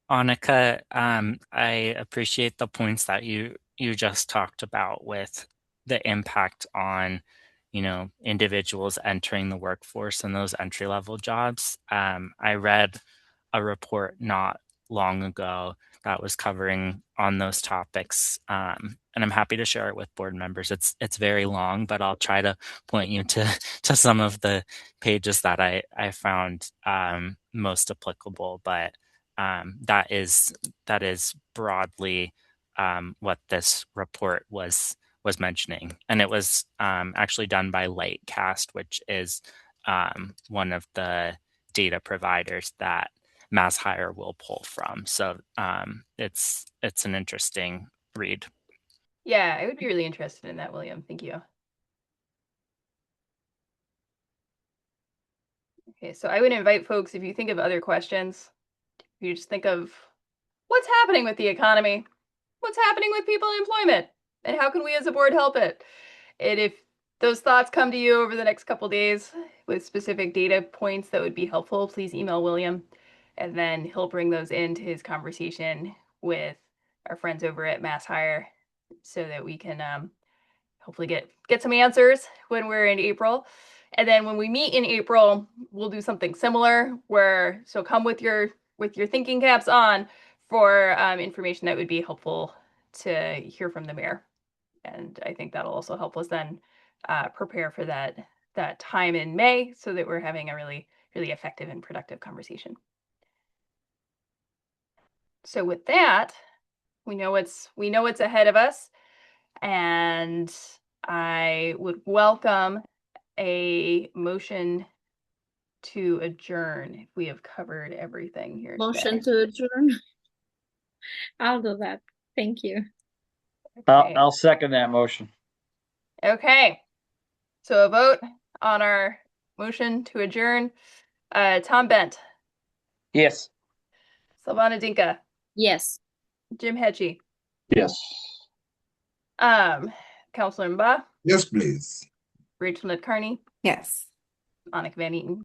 Annika, I appreciate the points that you just talked about with the impact on, individuals entering the workforce and those entry level jobs. I read a report not long ago that was covering on those topics, and I'm happy to share it with board members. It's very long, but I'll try to point you to to some of the pages that I found most applicable. But that is broadly what this report was mentioning, and it was actually done by Lightcast, which is one of the data providers that Mass Hire will pull from. So it's an interesting read. Yeah, I would be really interested in that, William. Thank you. Okay, so I would invite folks, if you think of other questions, you just think of what's happening with the economy, what's happening with people in employment, and how can we as a board help it? And if those thoughts come to you over the next couple days with specific data points that would be helpful, please email William, and then he'll bring those into his conversation with our friends over at Mass Hire so that we can hopefully get some answers when we're in April. And then when we meet in April, we'll do something similar so come with your thinking caps on for information that would be helpful to hear from the mayor. And I think that'll also help us then prepare for that time in May so that we're having a really, really effective and productive conversation. So with that, we know what's ahead of us, and I would welcome a motion to adjourn if we have covered everything here Motion today. to adjourn. I'll do that. Thank you. Okay. I'll second that motion. Okay. So a vote on our motion to adjourn. Tom Bent, Yes. Silvana Dinka, Yes. Jim Hedgie, Yes. Councilor Mba, Yes, please. Rachel Nutt Carney, Yes. Monica Van Eaton.